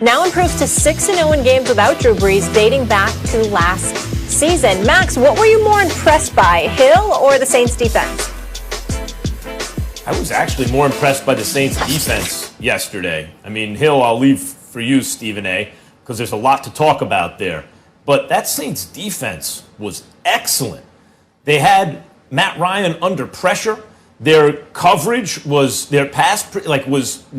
now improves to 6-0 in games without Drew Brees dating back to last season. Max, what were you more impressed by, Hill or the Saints defense? I was actually more impressed by the Saints defense yesterday. I mean, Hill, I'll leave for you, Stephen A., because there's a lot to talk about there. But that Saints defense was excellent. They had Matt Ryan under pressure. Their coverage was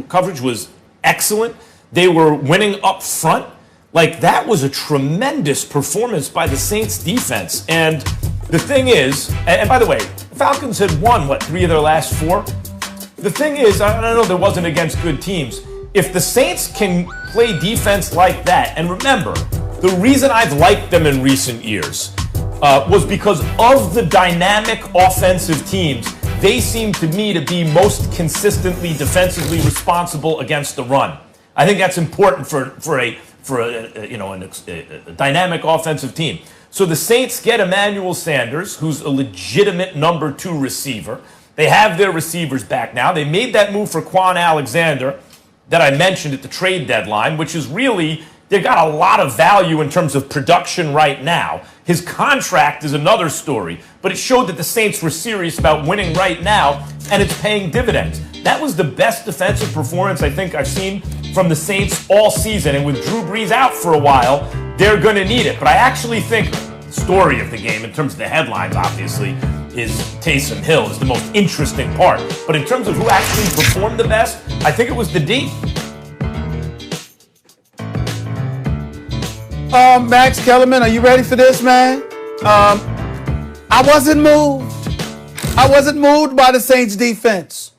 coverage was excellent. They were winning up front. Like, that was a tremendous performance by the Saints defense. And the thing is, and by the way, the Falcons had won, 3 of their last 4? The thing is, I don't know, there wasn't against good teams. If the Saints can play defense like that, and remember, the reason I've liked them in recent years was because of the dynamic offensive teams. They seem to me to be most consistently defensively responsible against the run. I think that's important for a dynamic offensive team. So the Saints get Emmanuel Sanders, who's a legitimate number 2 receiver. They have their receivers back now. They made that move for Quan Alexander that I mentioned at the trade deadline, which is really, they got a lot of value in terms of production right now. His contract is another story, but it showed that the Saints were serious about winning right now, and it's paying dividends. That was the best defensive performance I think I've seen from the Saints all season, and with Drew Brees out for a while, they're going to need it. But I actually think the story of the game, in terms of the headlines, obviously, is Taysom Hill is the most interesting part. But in terms of who actually performed the best, I think it was the D. Max Kellerman, are you ready for this, man? I wasn't moved. I wasn't moved by the Saints defense.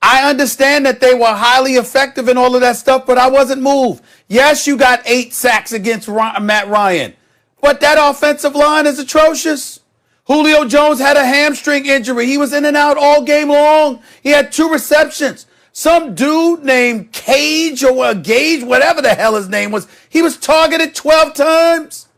I understand that they were highly effective and all of that stuff, but I wasn't moved. Yes, you got 8 sacks against Matt Ryan, but that offensive line is atrocious. Julio Jones had a hamstring injury. He was in and out all game long. He had 2 receptions. Some dude named Cage or Gage, whatever the hell his name was, he was targeted 12 times.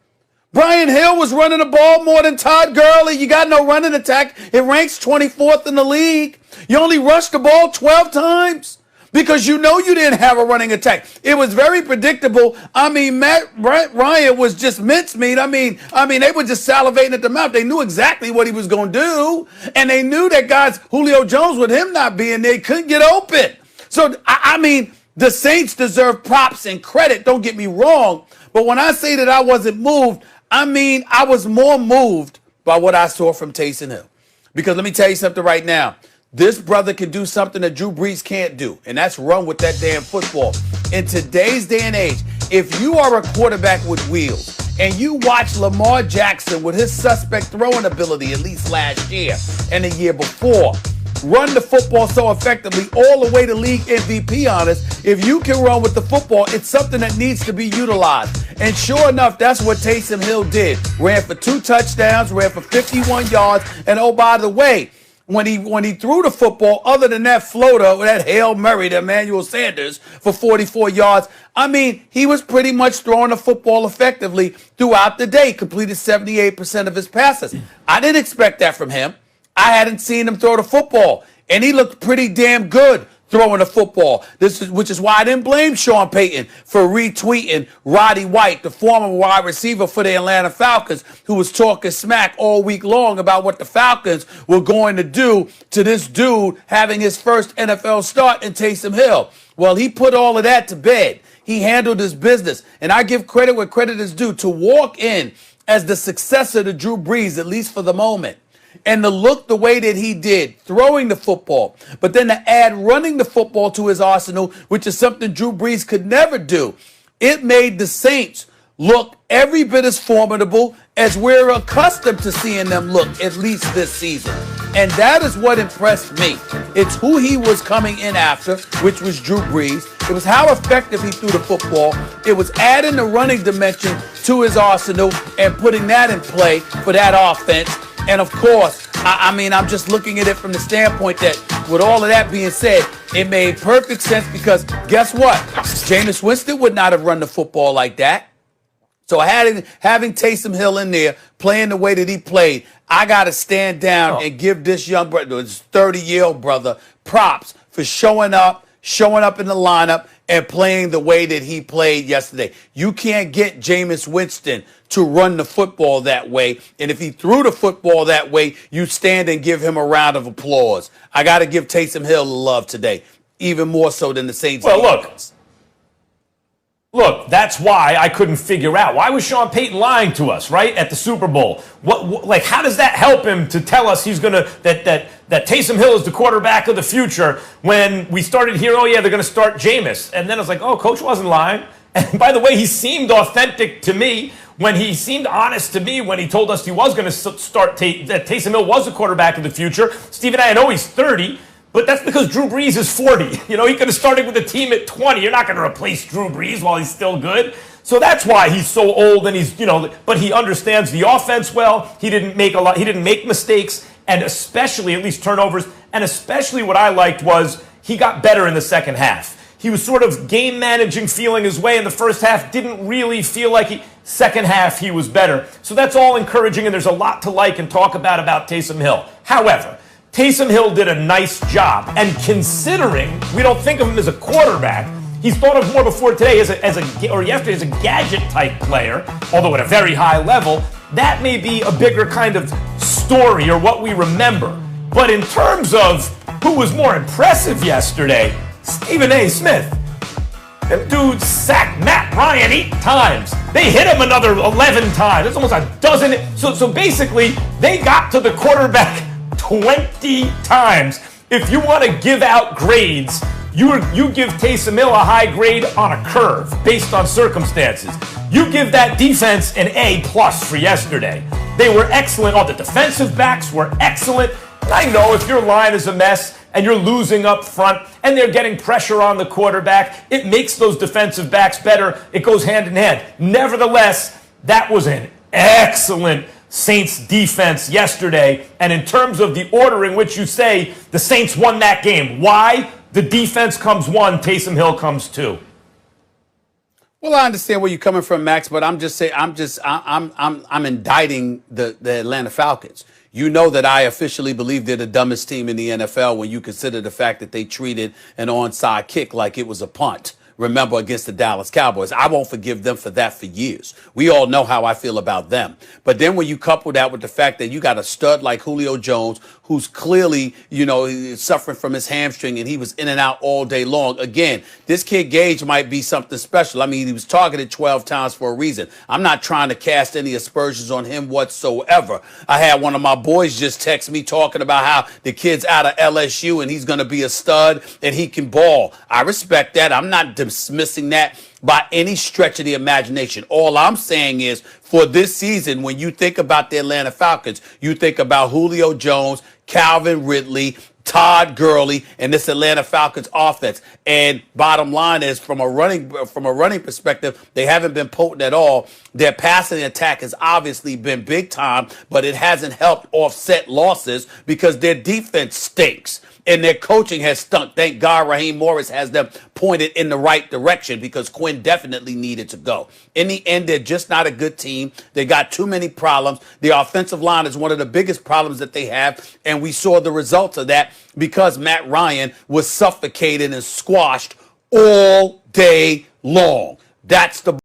Brian Hill was running the ball more than Todd Gurley. You got no running attack. It ranks 24th in the league. You only rushed the ball 12 times because you know you didn't have a running attack. It was very predictable. I mean, Matt Ryan was just mincemeat. I mean, they were just salivating at the mouth. They knew exactly what he was going to do, and they knew that guys, Julio Jones, with him not being there, couldn't get open. So, I mean, the Saints deserve props and credit, don't get me wrong, but when I say that I wasn't moved, I mean I was more moved by what I saw from Taysom Hill. Because let me tell you something right now. This brother can do something that Drew Brees can't do, and that's run with that damn football. In today's day and age, if you are a quarterback with wheels and you watch Lamar Jackson with his suspect throwing ability, at least last year and the year before, run the football so effectively all the way to league MVP on us, if you can run with the football, it's something that needs to be utilized. And sure enough, that's what Taysom Hill did. Ran for 2 touchdowns, ran for 51 yards, and oh, by the way, when he threw the football, other than that floater, that Hail Mary to Emmanuel Sanders for 44 yards, I mean, he was pretty much throwing the football effectively throughout the day, completed 78% of his passes. I didn't expect that from him. I hadn't seen him throw the football, and he looked pretty damn good throwing the football. Which is why I didn't blame Sean Payton for retweeting Roddy White, the former wide receiver for the Atlanta Falcons, who was talking smack all week long about what the Falcons were going to do to this dude having his first NFL start in Taysom Hill. Well, he put all of that to bed. He handled his business, and I give credit where credit is due. To walk in as the successor to Drew Brees, at least for the moment, and to look the way that he did, throwing the football, but then to add running the football to his arsenal, which is something Drew Brees could never do, it made the Saints look every bit as formidable as we're accustomed to seeing them look, at least this season. And that is what impressed me. It's who he was coming in after, which was Drew Brees. It was how effective he threw the football. It was adding the running dimension to his arsenal and putting that in play for that offense. And of course, I mean, I'm just looking at it from the standpoint that with all of that being said, it made perfect sense because guess what? Jameis Winston would not have run the football like that. So having Taysom Hill in there playing the way that he played, I got to stand down and give this young brother, this 30-year-old brother, props for showing up, showing up in the lineup and playing the way that he played yesterday. You can't get Jameis Winston to run the football that way. And if he threw the football that way, you stand and give him a round of applause. I got to give Taysom Hill the love today, even more so than the Saints. Well, look, that's why I couldn't figure out. Why was Sean Payton lying to us, right, at the Super Bowl? Like, how does that help him to tell us he's going to, that Taysom Hill is the quarterback of the future when we started hearing, oh, yeah, they're going to start Jameis. And then I was like, oh, coach wasn't lying. And by the way, he seemed authentic to me when he seemed honest to me when he told us he was going to start, that Taysom Hill was the quarterback of the future. Stephen, I know he's 30. But that's because Drew Brees is 40. You know, he could have started with the team at 20. You're not going to replace Drew Brees while he's still good. So that's why he's so old and he's, but he understands the offense well. He didn't make mistakes, and especially, at least turnovers, and especially what I liked was he got better in the second half. He was sort of game managing, feeling his way in the first half, didn't really feel like second half he was better. So that's all encouraging, and there's a lot to like and talk about Taysom Hill. However, Taysom Hill did a nice job, and considering we don't think of him as a quarterback, he's thought of more before today or yesterday as a gadget type player, although at a very high level. That may be a bigger kind of story or what we remember. But in terms of who was more impressive yesterday, Stephen A. Smith. Them dudes sacked Matt Ryan 8 times. They hit him another 11 times. That's almost a dozen. So basically, they got to the quarterback 20 times. If you want to give out grades, you give Taysom Hill a high grade on a curve based on circumstances. You give that defense an A+ for yesterday. They were excellent. All the defensive backs were excellent. And I know if your line is a mess and you're losing up front and they're getting pressure on the quarterback, it makes those defensive backs better. It goes hand in hand. Nevertheless, that was an excellent Saints defense yesterday. And in terms of the order in which you say the Saints won that game, why? The defense comes 1, Taysom Hill comes 2. Well, I understand where you're coming from, Max, but I'm just saying, I'm indicting the Atlanta Falcons. You know that I officially believe they're the dumbest team in the NFL when you consider the fact that they treated an onside kick like it was a punt. Remember, against the Dallas Cowboys. I won't forgive them for that for years. We all know how I feel about them. But then when you couple that with the fact that you got a stud like Julio Jones, who's clearly, suffering from his hamstring, and he was in and out all day long. Again, this kid Gage might be something special. I mean, he was targeted 12 times for a reason. I'm not trying to cast any aspersions on him whatsoever. I had one of my boys just text me talking about how the kid's out of LSU and he's going to be a stud and he can ball. I respect that. I'm not dismissing that by any stretch of the imagination. All I'm saying is, for this season, when you think about the Atlanta Falcons, you think about Julio Jones, Calvin Ridley, Todd Gurley, and this Atlanta Falcons offense. And bottom line is, from a running perspective, they haven't been potent at all. Their passing attack has obviously been big time, but it hasn't helped offset losses because their defense stinks. And their coaching has stunk. Thank God Raheem Morris has them pointed in the right direction because Quinn definitely needed to go. In the end, they're just not a good team. They got too many problems. The offensive line is one of the biggest problems that they have, and we saw the results of that because Matt Ryan was suffocated and squashed all day long. That's the